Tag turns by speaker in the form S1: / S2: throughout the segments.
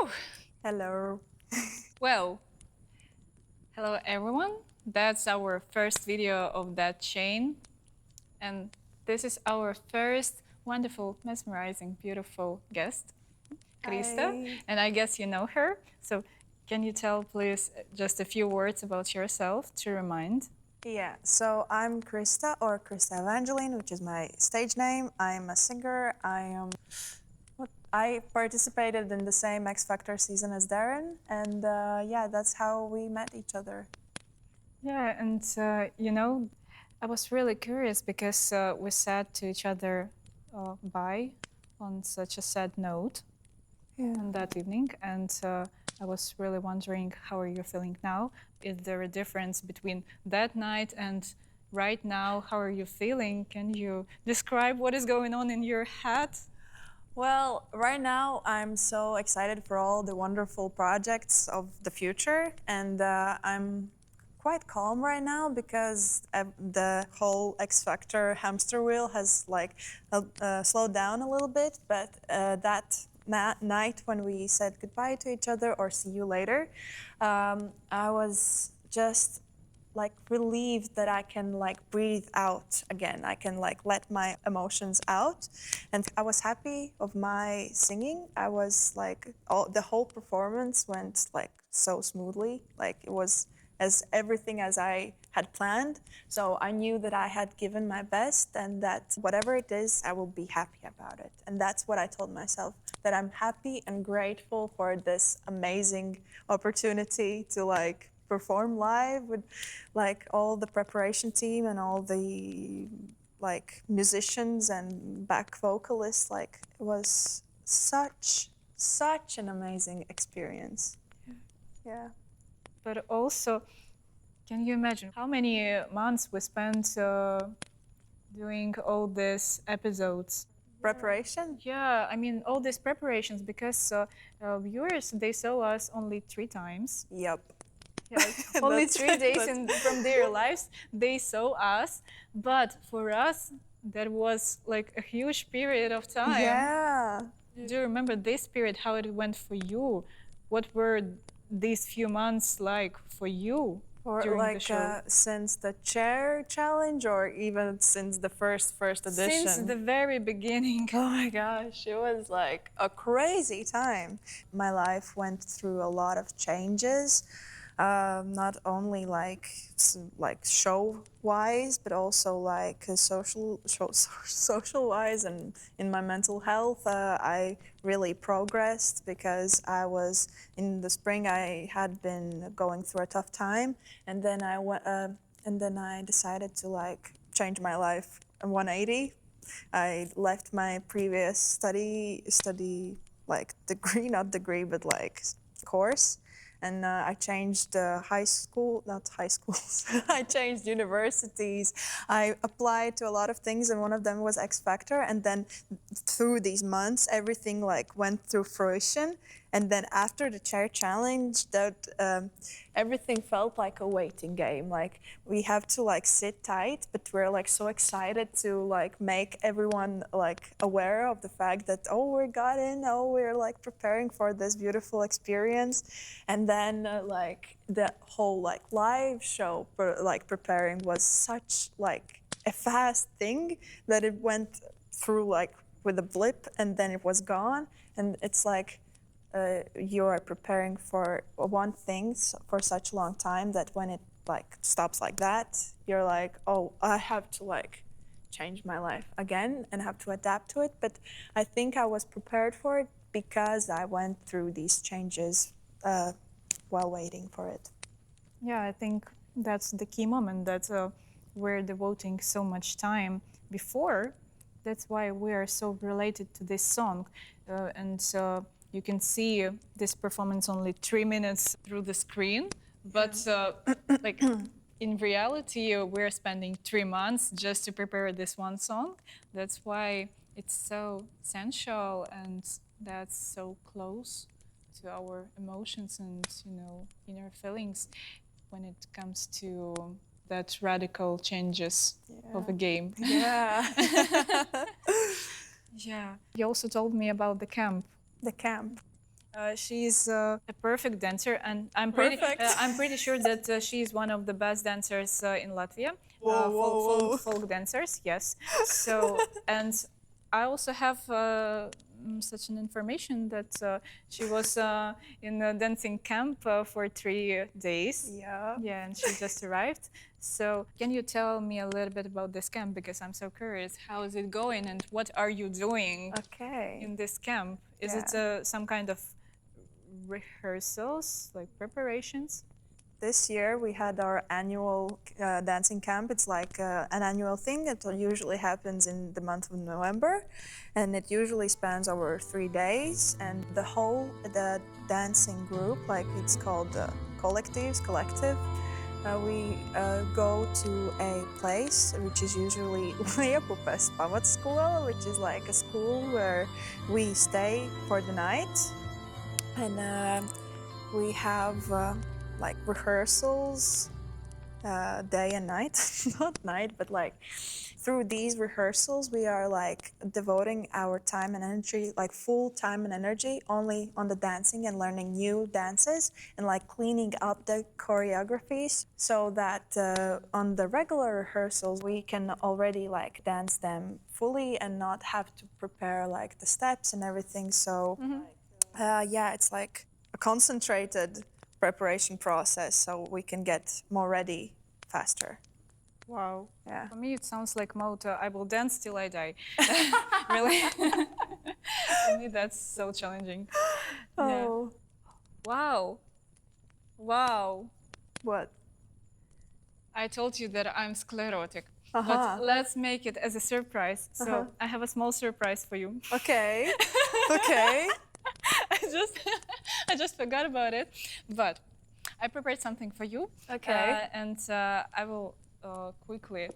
S1: Woo!
S2: Hello.
S1: Well, hello everyone. That's our first video of that chain. And this is our first wonderful, mesmerizing, beautiful guest, Krista.
S2: Hi.
S1: And I guess you know her. So can you tell, please, just a few words about yourself to remind?
S2: Yeah, so I'm Krista, or Krista Evandželīna, which is my stage name. I'm a singer. I participated in the same X Factor season as Daryn, and yeah, that's how we met each other.
S1: Yeah, and I was really curious because we said to each other bye on such a sad note on that evening, and I was really wondering, how are you feeling now? Is there a difference between that night and right now? How are you feeling? Can you describe what is going on in your head?
S2: Well, right now I'm so excited for all the wonderful projects of the future, and I'm quite calm right now because the whole X Factor hamster wheel has slowed down a little bit. But that night when we said goodbye to each other or see you later, I was just relieved that I can breathe out again. I can let my emotions out, and I was happy of my singing. I was the whole performance went so smoothly. It was as everything as I had planned. So I knew that I had given my best, and that whatever it is, I will be happy about it. And that's what I told myself, that I'm happy and grateful for this amazing opportunity to perform live with all the preparation team and all the musicians and back vocalists. It was such an amazing experience. Yeah.
S1: But also, can you imagine how many months we spent doing all these episodes?
S2: Preparation?
S1: Yeah, I mean, all these preparations, because viewers, they saw us only 3 times.
S2: Yep.
S1: Yeah, only
S2: That's-
S1: 3 days
S2: that's-
S1: from their lives, they saw us. But for us, that was like a huge period of time.
S2: Yeah.
S1: Do you remember this period, how it went for you? What were these few months like for you
S2: Or
S1: during the show?
S2: since the chair challenge, or even since the first edition?
S1: Since the very beginning.
S2: Oh my gosh, it was a crazy time. My life went through a lot of changes, not only show-wise, but also social-wise, and in my mental health. I really progressed because I was in the spring. I had been going through a tough time, and then I decided to change my life 180. I left my previous study degree, not degree, but course. And I changed not high schools. I changed universities. I applied to a lot of things, and one of them was X Factor. And then through these months, everything went through fruition. And then after the chair challenge, everything felt like a waiting game. We have to sit tight, but we're so excited to make everyone aware of the fact that, oh, we got in, oh, we're preparing for this beautiful experience. And then the whole live show preparing was such a fast thing that it went through with a blip, and then it was gone. And it's you are preparing for one thing for such a long time that when it stops like that, you're oh, I have to change my life again and have to adapt to it. But I think I was prepared for it because I went through these changes while waiting for it.
S1: Yeah, I think that's the key moment, that we're devoting so much time before. That's why we are so related to this song. And you can see this performance only 3 minutes through the screen, but in reality, we're spending 3 months just to prepare this one song. That's why it's so sensual, and that's so close to our emotions and inner feelings when it comes to that radical changes of a game.
S2: Yeah.
S1: Yeah. You also told me about the camp.
S2: The camp.
S1: She's a perfect dancer, and
S2: Perfect.
S1: I'm pretty sure that she's one of the best dancers in Latvia.
S2: Whoa.
S1: Folk dancers, yes. So, and I also have such an information that she was in a dancing camp for 3 days.
S2: Yeah.
S1: Yeah, and she just arrived. So, can you tell me a little bit about this camp? Because I'm so curious. How is it going, and what are you doing
S2: Okay.
S1: in this camp? Is it some kind of rehearsals, like preparations?
S2: This year we had our annual dancing camp. It's like an annual thing. It usually happens in the month of November, and it usually spans over 3 days. And the dancing group, like it's called collective. We go to a place which is usually Liepupes pamatskola, which is like a school where we stay for the night, and we have like rehearsals day and night. Not night, but like through these rehearsals we are like devoting our time and energy, like full time and energy, only on the dancing and learning new dances and like cleaning up the choreographies, so that on the regular rehearsals we can already like dance them fully and not have to prepare like the steps and everything. So yeah, it's like a concentrated preparation process, so we can get more ready faster.
S1: Wow.
S2: Yeah.
S1: For me, it sounds like motto, I will dance till I die. Really? For me, that's so challenging. Yeah.
S2: Oh.
S1: Wow. Wow.
S2: What?
S1: I told you that I'm sclerotic.
S2: Uh-huh.
S1: But let's make it as a surprise. So I have a small surprise for you.
S2: Okay. Okay.
S1: I just forgot about it. But I prepared something for you.
S2: Okay.
S1: And I will quickly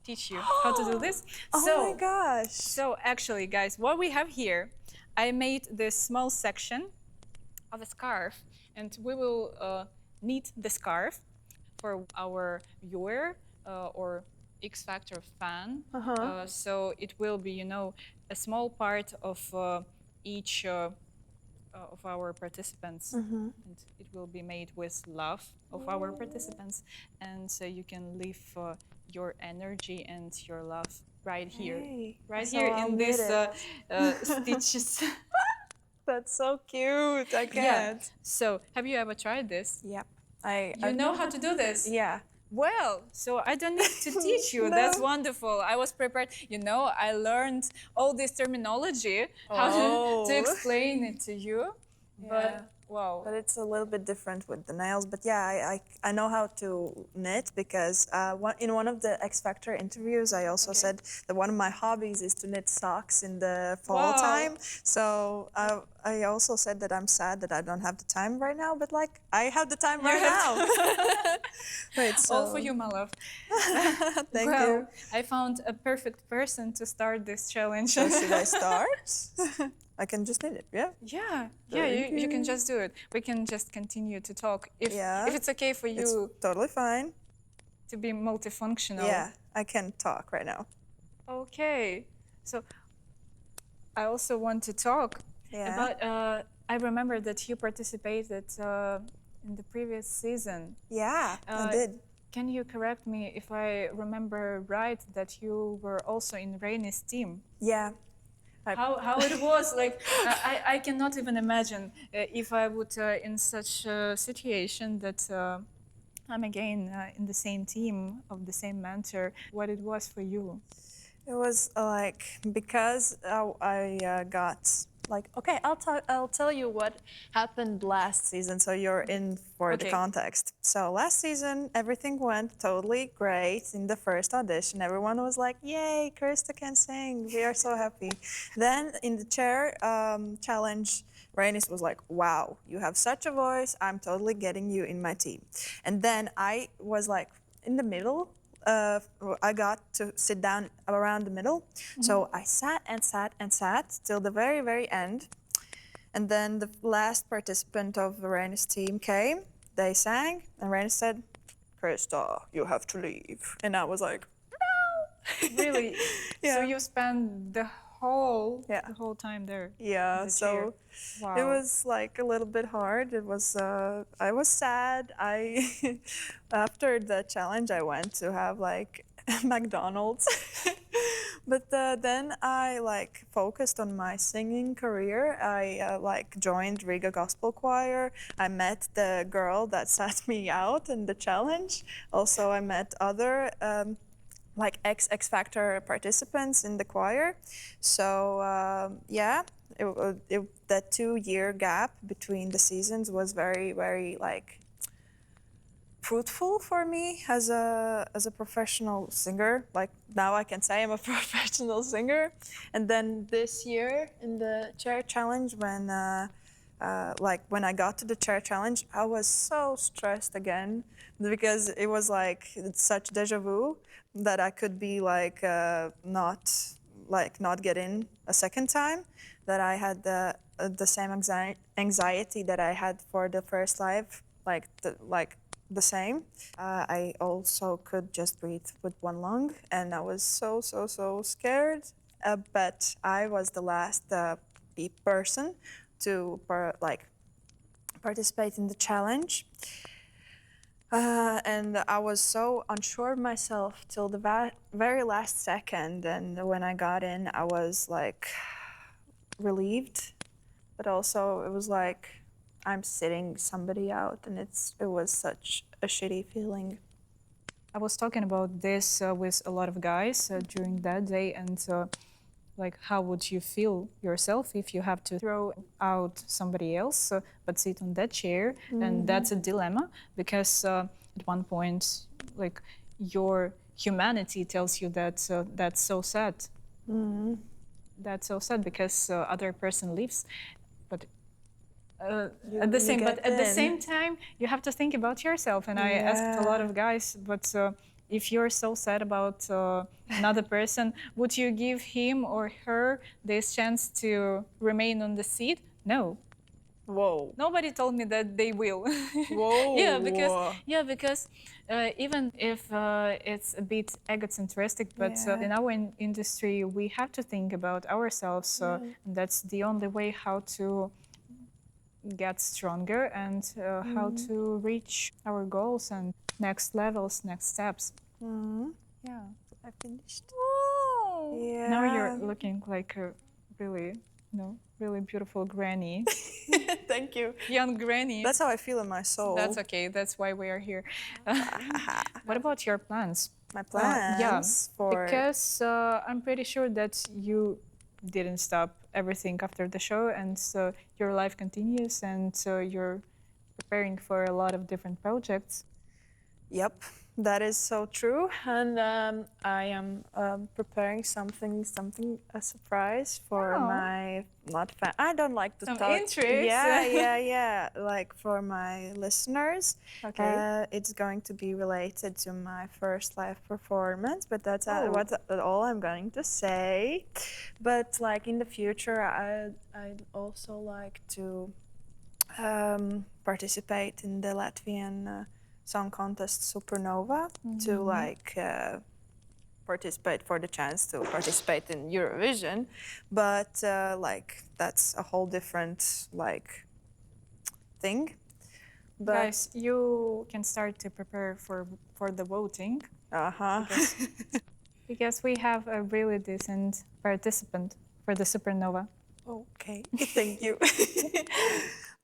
S1: teach you how to do this.
S2: Oh my gosh.
S1: So actually, guys, what we have here, I made this small section of a scarf, and we will knit the scarf for our viewer or X Factor fan. So it will be, you know, a small part of each of our participants, and it will be made with love of our participants, and so you can leave your energy and your love right here, right
S2: So
S1: here
S2: I'll
S1: in
S2: knit
S1: these stitches.
S2: That's so cute. I can't.
S1: So have you ever tried this?
S2: Yeah.
S1: You know how to do this?
S2: Yeah.
S1: Well, so I don't need to teach you. That's wonderful. I was prepared. You know, I learned all this terminology, how to explain it to you. But wow.
S2: But it's a little bit different with the nails. But yeah, I know how to knit because in one of the X Factor interviews, I also said that one of my hobbies is to knit socks in the fall time. So I also said that I'm sad that I don't have the time right now, but like I have the time right now. Wait, so...
S1: All for you, my love.
S2: Thank you.
S1: I found a perfect person to start this challenge.
S2: So should I start? I can just knit it, yeah?
S1: Yeah, you can just do it. We can just continue to talk. If it's okay for you.
S2: It's totally fine.
S1: To be multifunctional.
S2: Yeah, I can talk right now.
S1: Okay. So I also want to talk about, I remember that you participated in the previous season.
S2: Yeah, I did.
S1: Can you correct me if I remember right that you were also in Rainy's team?
S2: Yeah.
S1: How it was, like, I cannot even imagine if I would in such a situation that I'm again in the same team of the same mentor, what it was for you.
S2: It was like, because I got like, okay, I'll tell you what happened last season, so you're in for the context. So last season, everything went totally great. In the first audition, everyone was like, yay, Krista can sing, we are so happy. Then in the chair challenge, Rainis was like, wow, you have such a voice, I'm totally getting you in my team. And then I was like in the middle, I got to sit down around the middle. So I sat and sat and sat till the very, very end. And then the last participant of Rainis' team came, they sang, and Rainis said, Krista, you have to leave. And I was like, no.
S1: Really? So you spent the
S2: Yeah.
S1: the whole time there.
S2: Yeah,
S1: the
S2: so
S1: chair. Wow.
S2: it was like a little bit hard. It was I was sad. After the challenge I went to have like McDonald's. But then I like focused on my singing career. I like joined Riga Gospel Choir. I met the girl that sat me out in the challenge. Also, I met other like X Factor participants in the choir. So yeah, that 2-year gap between the seasons was very like fruitful for me as a professional singer. Like now I can say I'm a professional singer. And then this year in the chair challenge, when when I got to the chair challenge, I was so stressed again because it was like it's such déjà vu that I could be like not get in a second time. That I had the same anxiety that I had for the first live, like the same. I also could just breathe with one lung, and I was so scared. But I was the last person to participate in the challenge. And I was so unsure of myself till the very last second. And when I got in, I was like relieved, but also it was like I'm sitting somebody out, and it was such a shitty feeling.
S1: I was talking about this with a lot of guys during that day, and like, how would you feel yourself if you have to throw out somebody else but sit on that chair? And that's a dilemma because at one point, like, your humanity tells you that that's so sad. That's so sad because other person leaves, but at the same time, you have to think about yourself. And I asked a lot of guys, but if you're so sad about another person, would you give him or her this chance to remain on the seat? No.
S2: Whoa.
S1: Nobody told me that they will.
S2: Whoa.
S1: because even if it's a bit egocentristic, but in our industry, we have to think about ourselves. And that's the only way how to get stronger and how to reach our goals and next levels, next steps. Yeah.
S2: I finished.
S1: Oh.
S2: Yeah.
S1: Now you're looking like a really, really beautiful granny.
S2: Thank you.
S1: Young granny.
S2: That's how I feel in my soul.
S1: That's okay. That's why we are here. What about your plans?
S2: My plans
S1: because I'm pretty sure that you didn't stop everything after the show, and so your life continues, and so you're preparing for a lot of different projects.
S2: Yep, that is so true. And I am preparing something, a surprise for my I don't like to
S1: Some
S2: talk.
S1: intrigues.
S2: Yeah. Like for my listeners.
S1: Okay.
S2: It's going to be related to my first live performance, but that's all I'm going to say. But like in the future, I'd also like to participate in the Latvian song contest Supernova to like participate for the chance to participate in Eurovision, but like that's a whole different like thing. But
S1: guys, you can start to prepare for the voting. Because we have a really decent participant for the Supernova.
S2: Okay, thank you.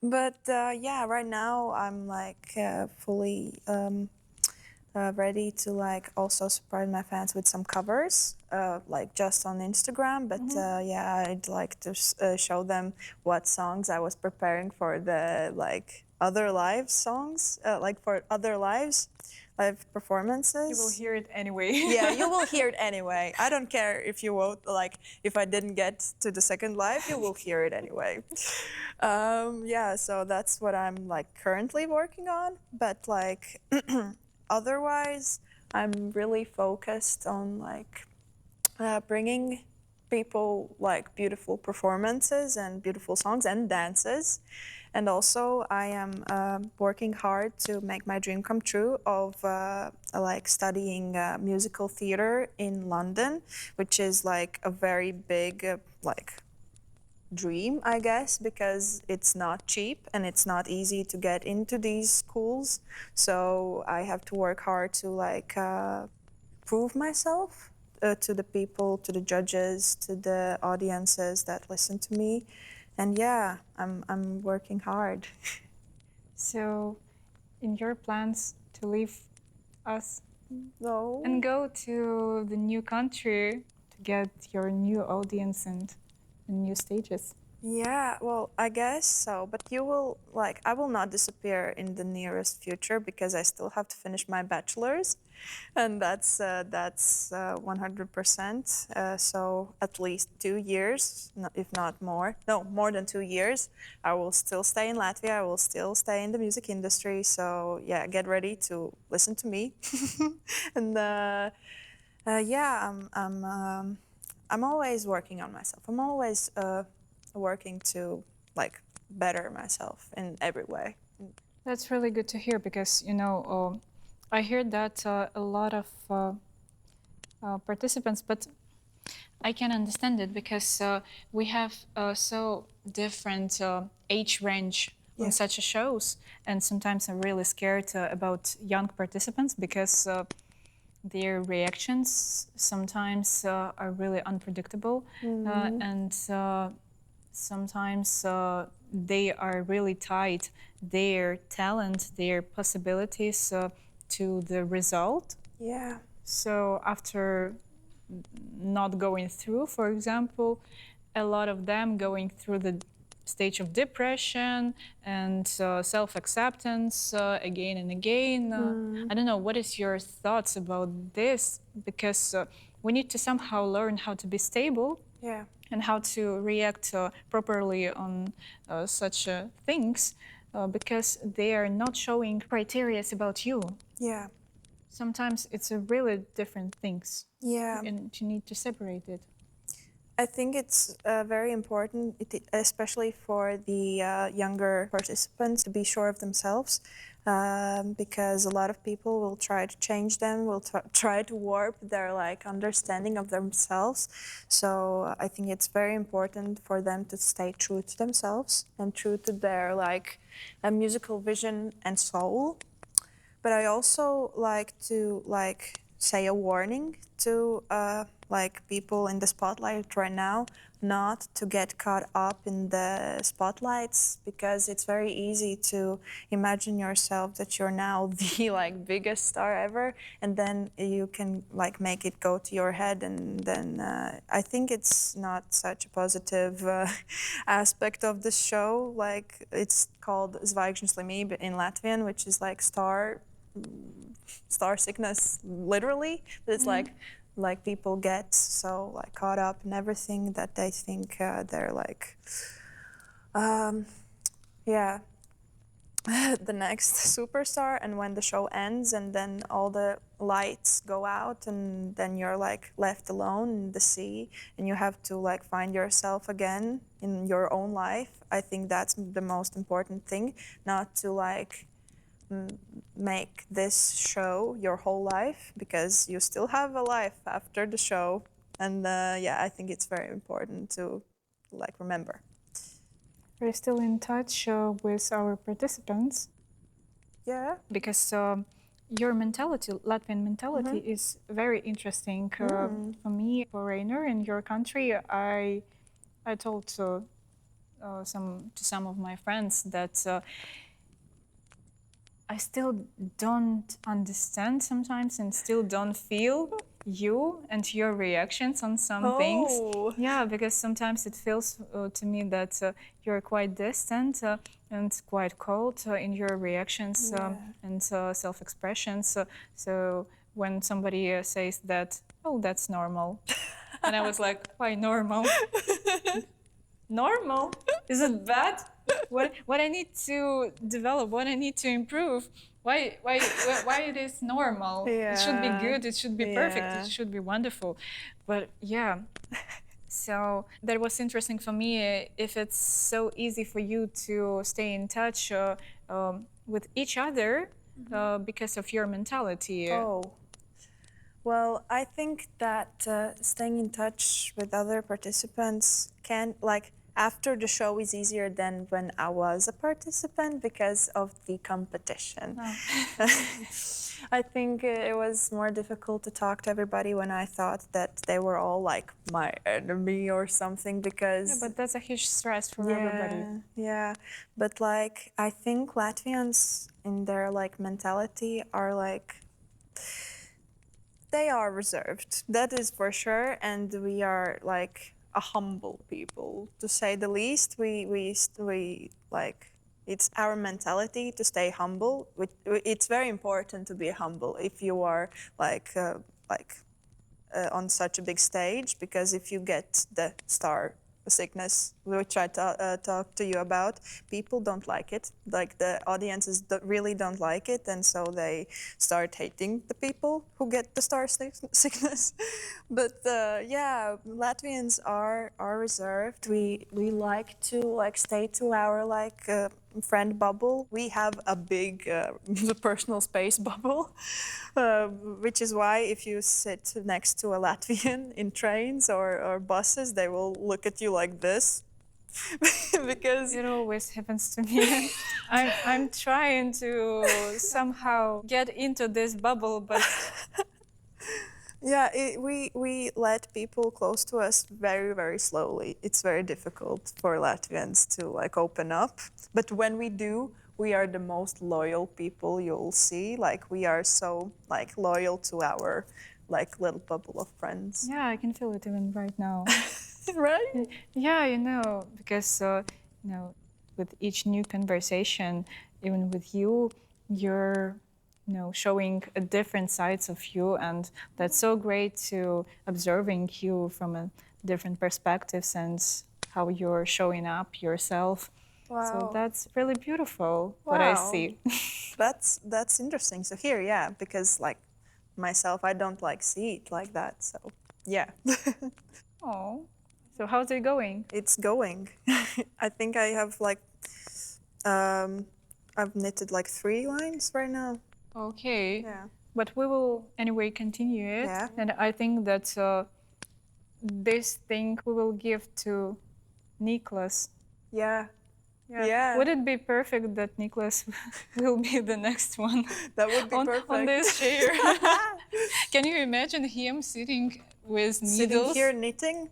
S2: But yeah, right now I'm like fully ready to like also surprise my fans with some covers, like just on Instagram. But yeah, I'd like to show them what songs I was preparing for the like other live songs, like for other live performances.
S1: You will hear it anyway.
S2: Yeah, you will hear it anyway. I don't care if you won't, like, if I didn't get to the second live, you will hear it anyway. Yeah, so that's what I'm, like, currently working on. But, like, otherwise, I'm really focused on, like, bringing people like beautiful performances and beautiful songs and dances. And also, I am working hard to make my dream come true of like studying musical theater in London, which is like a very big like dream, I guess, because it's not cheap and it's not easy to get into these schools. So I have to work hard to like prove myself to the people, to the judges, to the audiences that listen to me. And yeah, I'm working hard.
S1: So, in your plans to leave us
S2: No.
S1: and go to the new country to get your new audience and new stages?
S2: Yeah, well, I guess so. But you will, like, I will not disappear in the nearest future because I still have to finish my bachelor's, and that's 100%. So at least 2 years, if not more. No, more than 2 years. I will still stay in Latvia. I will still stay in the music industry. So yeah, get ready to listen to me. And yeah, I'm always working on myself. I'm always working to like better myself in every way.
S1: That's really good to hear because, you know, I hear that a lot of participants, but I can understand it because we have so different age range on such shows, and sometimes I'm really scared about young participants because their reactions sometimes are really unpredictable, and sometimes they are really tied their talent, their possibilities to the result.
S2: Yeah.
S1: So after not going through, for example, a lot of them going through the stage of depression and self-acceptance again and again. I don't know, what is your thoughts about this? Because we need to somehow learn how to be stable.
S2: Yeah.
S1: And how to react properly on such things because they are not showing criteria about you.
S2: Yeah.
S1: Sometimes it's a really different things.
S2: Yeah.
S1: And you need to separate it.
S2: I think it's very important, especially for the younger participants, to be sure of themselves, because a lot of people will try to change them, will try to warp their like understanding of themselves. So I think it's very important for them to stay true to themselves and true to their like musical vision and soul. But I also like to like say a warning to like people in the spotlight right now, not to get caught up in the spotlights, because it's very easy to imagine yourself that you're now the like biggest star ever, and then you can like make it go to your head, and then I think it's not such a positive aspect of the show. Like it's called Zvaigžņu slimība in Latvian, which is like star sickness, literally. But it's like people get so like caught up in everything that they think they're like yeah the next superstar, and when the show ends and then all the lights go out and then you're like left alone in the sea and you have to like find yourself again in your own life, I think that's the most important thing, not to like make this show your whole life, because you still have a life after the show. And yeah, I think it's very important to like remember.
S1: We're still in touch with our participants.
S2: Yeah.
S1: Because your mentality, Latvian mentality, is very interesting for me, foreigner in your country. I told to some of my friends that I still don't understand sometimes and still don't feel you and your reactions on some things. Yeah, because sometimes it feels to me that you're quite distant and quite cold in your reactions and self-expressions. So when somebody says that, oh, that's normal. And I was like, why normal? Normal? Is it bad? What I need to develop? What I need to improve? Why it is normal? It should be good. It should be perfect. It should be wonderful. But yeah, So that was interesting for me, if it's so easy for you to stay in touch with each other because of your mentality.
S2: Oh, well, I think that staying in touch with other participants can, like, after the show is easier than when I was a participant because of the competition. I think it was more difficult to talk to everybody when I thought that they were all like my enemy or something because...
S1: Yeah, but that's a huge stress for everybody.
S2: Yeah, but like I think Latvians in their like mentality are like, they are reserved, that is for sure, and we are like a humble people, to say the least. We like, it's our mentality to stay humble. It's very important to be humble if you are on such a big stage, because if you get the star sickness, which I talked to you about, people don't like it. Like the audiences really don't like it, and so they start hating the people who get the star sickness. But yeah, Latvians are reserved. We like to like stay to our like friend bubble. We have a big personal space bubble, which is why if you sit next to a Latvian in trains or buses, they will look at you like this. Because
S1: it always happens to me. I'm trying to somehow get into this bubble, but
S2: yeah, we let people close to us very slowly. It's very difficult for Latvians to like open up, but when we do, we are the most loyal people you'll see. Like we are so like loyal to our like little bubble of friends.
S1: yeah, I can feel it even right now.
S2: Right?
S1: Yeah, because with each new conversation, even with you, you're showing a different sides of you, and that's so great to observing you from a different perspectives and how you're showing up yourself.
S2: Wow.
S1: So that's really beautiful what I
S2: Wow.
S1: see.
S2: That's interesting. So here, yeah, because like myself, I don't like see it like that. So yeah.
S1: Oh, so how's it going?
S2: It's going. I think I have like I've knitted like 3 lines right now.
S1: Okay.
S2: Yeah.
S1: But we will anyway continue it.
S2: Yeah.
S1: And I think that this thing we will give to Niklas.
S2: Yeah.
S1: Yeah. Would it be perfect that Niklas will be the next one?
S2: That would be
S1: on,
S2: perfect.
S1: on this chair. Can you imagine him sitting with needles?
S2: Sitting here knitting?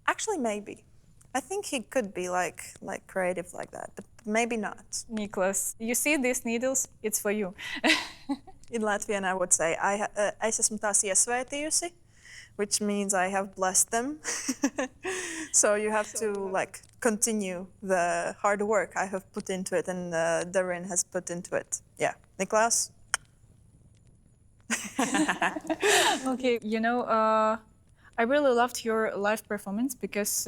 S2: Actually, maybe. I think he could be like creative like that, but maybe not.
S1: Niklas, you see these needles? It's for you.
S2: In Latvian, I would say es esmu tās iesvētījusi, which means I have blessed them. So you have to like continue the hard work I have put into it, and Daryn has put into it. Yeah, Niklas.
S1: Okay, I really loved your live performance because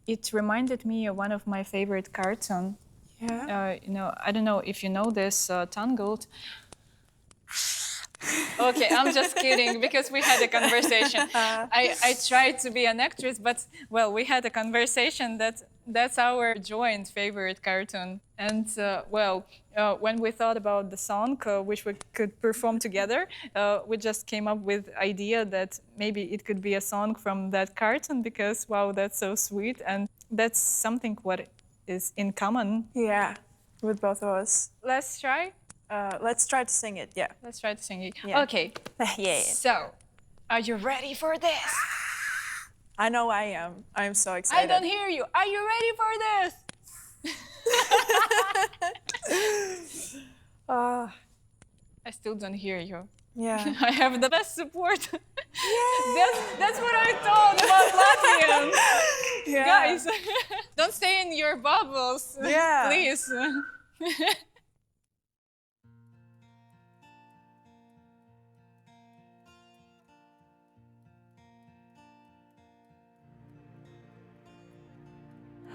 S1: it reminded me of one of my favorite cartoons.
S2: Yeah.
S1: I don't know if you know this, Tangled. Okay, I'm just kidding, because we had a conversation. I tried to be an actress, but, well, we had a conversation that's our joint favorite cartoon. And, when we thought about the song, which we could perform together, we just came up with the idea that maybe it could be a song from that cartoon, because, wow, that's so sweet. And that's something what is in common.
S2: Yeah, with both of us.
S1: Let's try?
S2: Let's try to sing it, yeah.
S1: Let's try to sing it.
S2: Yeah.
S1: Okay.
S2: Yeah.
S1: So, are you ready for this?
S2: I know I am. I am so excited.
S1: I don't hear you. Are you ready for this? I still don't hear you.
S2: Yeah.
S1: I have the best support. That's what I thought about Latvian.
S2: Yeah.
S1: Guys, don't stay in your bubbles.
S2: Yeah.
S1: Please.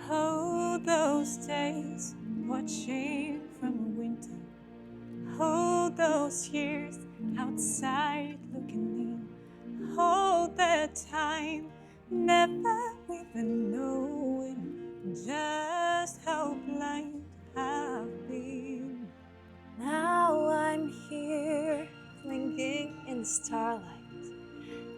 S1: Oh, those days watching from a window. Oh, those years outside looking in. Oh, the time, never even knowing just how blind I've been.
S2: Now I'm here, blinking in the starlight.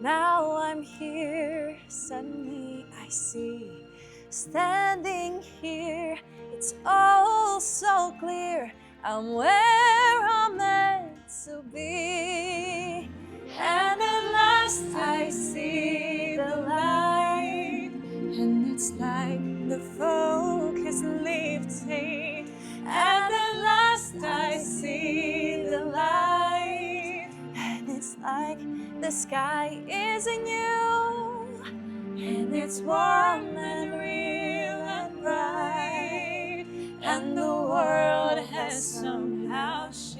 S2: Now I'm here, suddenly I see. Standing here, it's all so clear. I'm where I'm meant to be. And at last I see the light.
S1: And it's like the fog is lifting.
S2: And at last I see the light. And it's like the sky is new. And it's warm and real and bright. And the world has somehow shifted.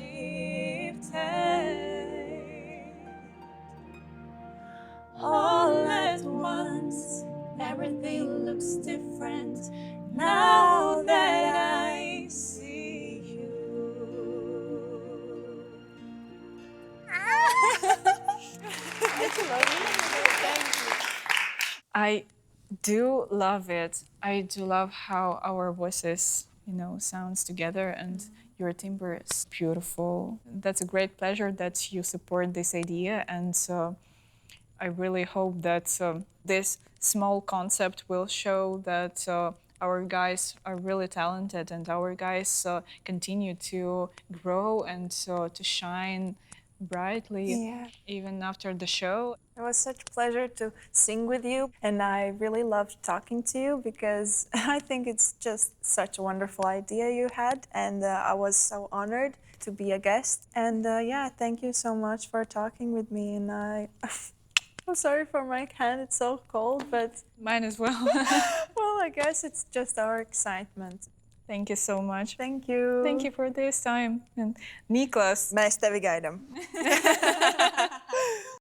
S2: All at once, everything looks different now that I see you.
S1: I do love it. I do love how our voices, sounds together, and your timbre is beautiful. That's a great pleasure that you support this idea, and I really hope that this small concept will show that our guys are really talented, and our guys continue to grow and to shine brightly even after the show.
S2: It was such a pleasure to sing with you, and I really loved talking to you because I think it's just such a wonderful idea you had, and I was so honored to be a guest. And thank you so much for talking with me. And I'm sorry for my hand, it's so cold, but
S1: Mine as well.
S2: well, I guess it's just our excitement.
S1: Thank you so much.
S2: Thank you.
S1: Thank you for this time. And Niklas.
S2: Mēs tevi gaidām.